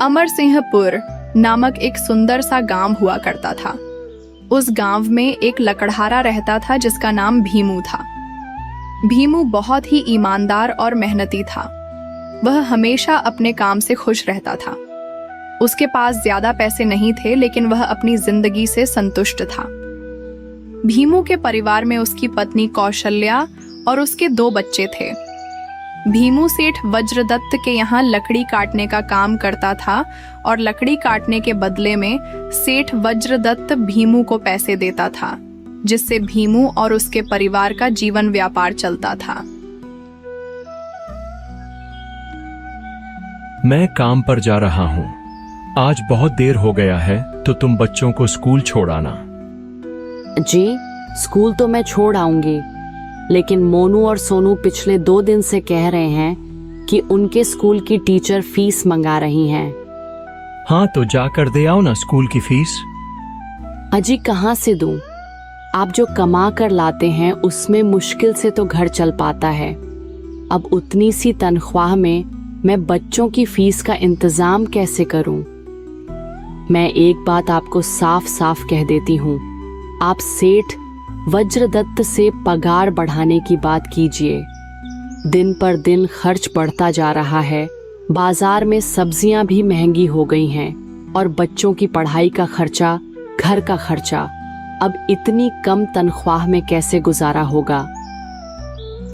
अमरसिंहपुर नामक एक सुंदर सा गांव हुआ करता था। उस गांव में एक लकड़हारा रहता था जिसका नाम भीमू था। भीमू बहुत ही ईमानदार और मेहनती था। वह हमेशा अपने काम से खुश रहता था। उसके पास ज्यादा पैसे नहीं थे, लेकिन वह अपनी जिंदगी से संतुष्ट था। भीमू के परिवार में उसकी पत्नी कौशल्या और उसके 2 बच्चे थे। भीमू सेठ वज्रदत्त के यहाँ लकड़ी काटने का काम करता था और लकड़ी काटने के बदले में सेठ वज्रदत्त भीमू को पैसे देता था, जिससे भीमू और उसके परिवार का जीवन व्यापार चलता था। मैं काम पर जा रहा हूँ। आज बहुत देर हो गया है, तो तुम बच्चों को स्कूल छोड़ आना। जी, स्कूल तो मैं छोड़ आऊंगी, लेकिन मोनू और सोनू पिछले 2 दिन से कह रहे हैं कि उनके स्कूल की टीचर फीस मंगा रही हैं। हाँ, तो जाकर दे आओ ना स्कूल की फीस। अजी, कहाँ से दूं? आप जो कमा कर लाते हैं उसमें मुश्किल से तो घर चल पाता है। अब उतनी सी तनख्वाह में मैं बच्चों की फीस का इंतजाम कैसे करूं? मैं एक बात आपको साफ साफ कह देती हूँ, आप सेठ वज्रदत्त से पगार बढ़ाने की बात कीजिए। दिन पर दिन खर्च बढ़ता जा रहा है। बाजार में सब्जियां भी महंगी हो गई हैं और बच्चों की पढ़ाई का खर्चा, घर का खर्चा। अब इतनी कम तनख्वाह में कैसे गुजारा होगा?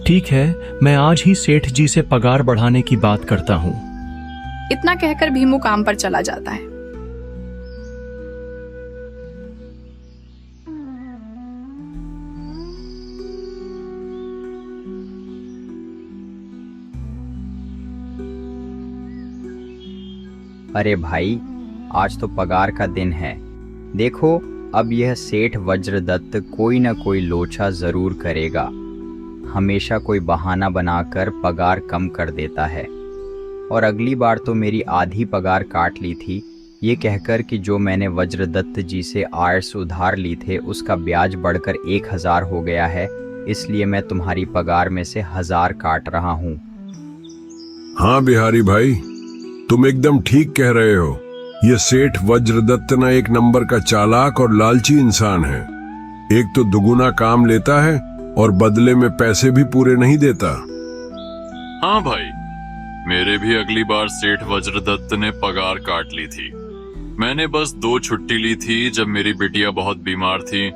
ठीक है, मैं आज ही सेठ जी से पगार बढ़ाने की बात करता हूँ। इतना कहकर भीमू काम पर चला जाता है। अरे भाई, आज तो पगार का दिन है। देखो, अब यह सेठ वज्रदत्त कोई ना कोई लोचा जरूर करेगा। हमेशा कोई बहाना बनाकर पगार कम कर देता है। और अगली बार तो मेरी आधी पगार काट ली थी, ये कहकर कि जो मैंने वज्रदत्त जी से आर्स उधार ली थे उसका ब्याज बढ़कर 1000 हो गया है, इसलिए मैं तुम्हारी पगार में से 1000 काट रहा हूँ। हाँ बिहारी भाई, तुम एकदम ठीक कह रहे हो। ये सेठ वज्रदत्त ना एक नंबर का चालाक और लालची इंसान है। एक तो दुगुना काम लेता है और बदले में पैसे भी पूरे नहीं देता। हाँ भाई, मेरे भी अगली बार सेठ वज्रदत्त ने पगार काट ली थी। मैंने बस 2 छुट्टी ली थी जब मेरी बिटिया बहुत बीमार थी,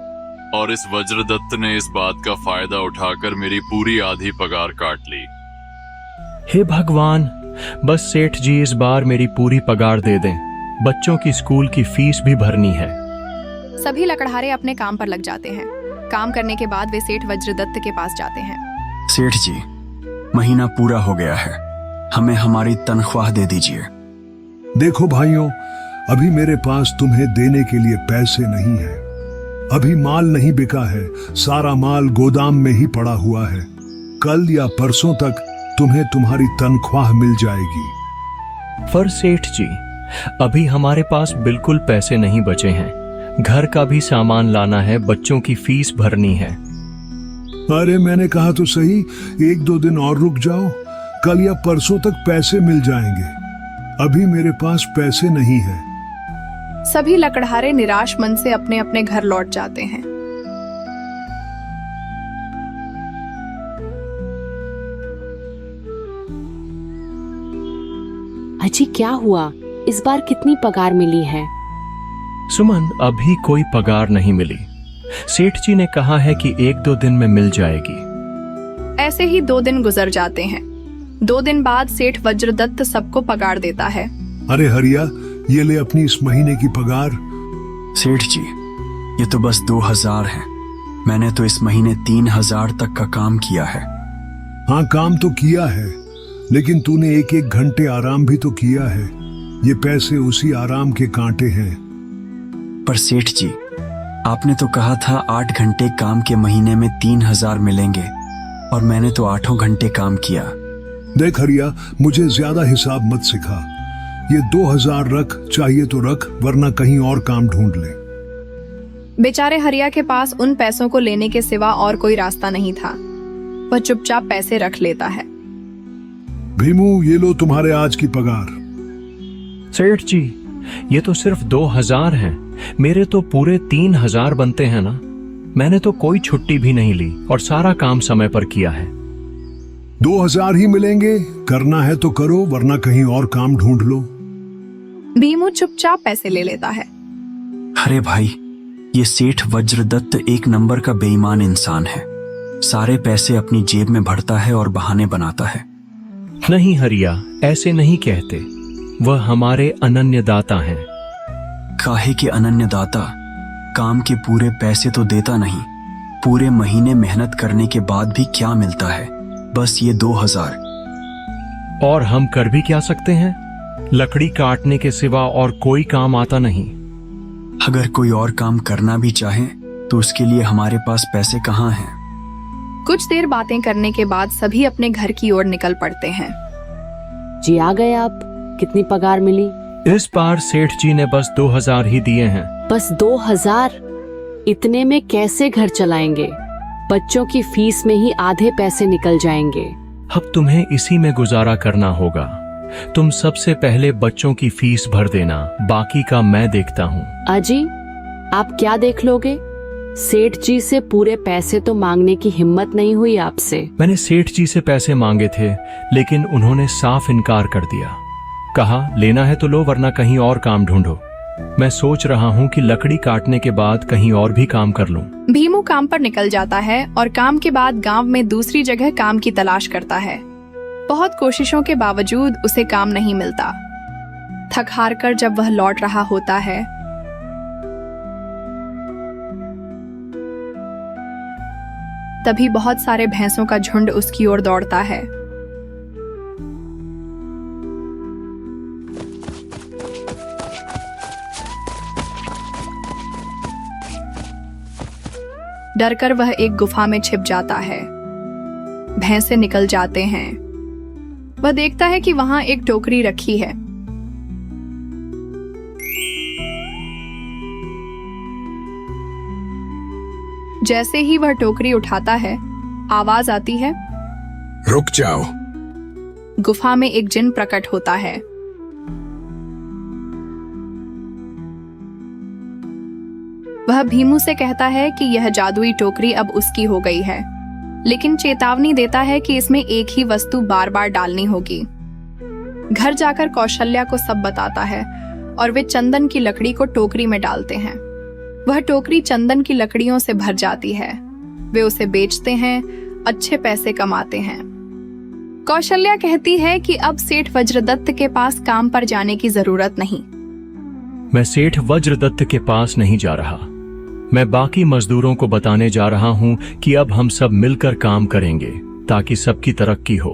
और इस वज्रदत्त ने इस बात का फायदा उठाकर मेरी पूरी आधी पगार काट ली। हे भगवान, बस सेठ जी इस बार मेरी पूरी पगार दे दें। बच्चों की स्कूल की फीस भी भरनी है। सभी लकड़हारे अपने काम पर लग जाते हैं। काम करने के बाद वे सेठ वज्रदत्त के पास जाते हैं। सेठ जी, महीना पूरा हो गया है, हमें हमारी तनख्वाह दे दीजिए। देखो भाइयों, अभी मेरे पास तुम्हें देने के लिए पैसे नहीं है। अभी माल नहीं बिका है, सारा माल गोदाम में ही पड़ा हुआ है। कल या परसों तक तुम्हें तुम्हारी तनख्वाह मिल जाएगी। पर सेठ जी, अभी हमारे पास बिल्कुल पैसे नहीं बचे हैं। घर का भी सामान लाना है, बच्चों की फीस भरनी है। अरे मैंने कहा तो सही, 1-2 दिन और रुक जाओ, कल या परसों तक पैसे मिल जाएंगे। अभी मेरे पास पैसे नहीं है। सभी लकड़हारे निराश मन से अपने अपने घर लौट जाते हैं। अजी, क्या हुआ? इस बार कितनी पगार मिली है? सुमन, अभी कोई पगार नहीं मिली। सेठ जी ने कहा है कि 1-2 दिन में मिल जाएगी। ऐसे ही 2 दिन गुजर जाते हैं। 2 दिन बाद सेठ वज्रदत्त सबको पगार देता है। अरे हरिया, ये ले अपनी इस महीने की पगार। सेठ जी, ये तो बस 2000 है। मैंने तो इस महीने 3000 तक का काम किया है। हाँ, काम तो किया है, लेकिन तूने 1-1 घंटे आराम भी तो किया है। ये पैसे उसी आराम के कांटे हैं। पर सेठ जी, आपने तो कहा था 8 घंटे काम के महीने में 3000 मिलेंगे, और मैंने तो 8 घंटे काम किया। देख हरिया, मुझे ज्यादा हिसाब मत सिखा। ये 2000 रख, चाहिए तो रख, वरना कहीं और काम ढूंढ ले। बेचारे हरिया के पास उन पैसों को लेने के सिवा और कोई रास्ता नहीं था। वह चुपचाप पैसे रख लेता है। भीमू, ये लो तुम्हारे आज की पगार। सेठ जी, ये तो सिर्फ 2000 हैं। मेरे तो पूरे 3000 बनते हैं ना। मैंने तो कोई छुट्टी भी नहीं ली और सारा काम समय पर किया है। 2000 ही मिलेंगे, करना है तो करो वरना कहीं और काम ढूंढ लो। भीमू चुपचाप पैसे ले लेता है। अरे भाई, ये सेठ वज्रदत्त एक नंबर का बेईमान इंसान है। सारे पैसे अपनी जेब में भरता है और बहाने बनाता है। नहीं हरिया, ऐसे नहीं कहते। वह हमारे अनन्यदाता हैं। काहे के अनन्यदाता? काम के पूरे पैसे तो देता नहीं। पूरे महीने मेहनत करने के बाद भी क्या मिलता है? बस ये 2000। और हम कर भी क्या सकते हैं? लकड़ी काटने के सिवा और कोई काम आता नहीं। अगर कोई और काम करना भी चाहे तो उसके लिए हमारे पास पैसे कहाँ हैं? कुछ देर बातें करने के बाद सभी अपने घर की ओर निकल पड़ते हैं। जी आ गए आप। कितनी पगार मिली? इस बार सेठ जी ने बस 2000 ही दिए हैं। बस 2000? इतने में कैसे घर चलाएंगे? बच्चों की फीस में ही आधे पैसे निकल जाएंगे। अब तुम्हें इसी में गुजारा करना होगा। तुम सबसे पहले बच्चों की फीस भर देना, बाकी का मैं देखता हूँ। अजी, आप क्या देख लोगे? सेठ जी से पूरे पैसे तो मांगने की हिम्मत नहीं हुई आपसे। मैंने सेठ जी से पैसे मांगे थे, लेकिन उन्होंने साफ इनकार कर दिया। कहा लेना है तो लो वरना कहीं और काम ढूंढो। मैं सोच रहा हूँ कि लकड़ी काटने के बाद कहीं और भी काम कर लूं। भीमू काम पर निकल जाता है और काम के बाद गांव में दूसरी जगह काम की तलाश करता है। बहुत कोशिशों के बावजूद उसे काम नहीं मिलता। थक हार कर जब वह लौट रहा होता है, तभी बहुत सारे भैंसों का झुंड उसकी ओर दौड़ता है। डरकर वह एक गुफा में छिप जाता है। भैंसे निकल जाते हैं। वह देखता है कि वहां एक टोकरी रखी है। जैसे ही वह टोकरी उठाता है, आवाज आती है, रुक जाओ। गुफा में एक जिन प्रकट होता है। वह भीमू से कहता है कि यह जादुई टोकरी अब उसकी हो गई है, लेकिन चेतावनी देता है कि इसमें एक ही वस्तु बार बार डालनी होगी। घर जाकर कौशल्या को सब बताता है और वे चंदन की लकड़ी को टोकरी में डालते हैं। वह टोकरी चंदन की लकड़ियों से भर जाती है। वे उसे बेचते हैं, अच्छे पैसे कमाते हैं। कौशल्या कहती है कि अब सेठ वज्रदत्त के पास काम पर जाने की जरूरत नहीं। मैं सेठ वज्रदत्त के पास नहीं जा रहा। मैं बाकी मजदूरों को बताने जा रहा हूं कि अब हम सब मिलकर काम करेंगे ताकि सबकी तरक्की हो।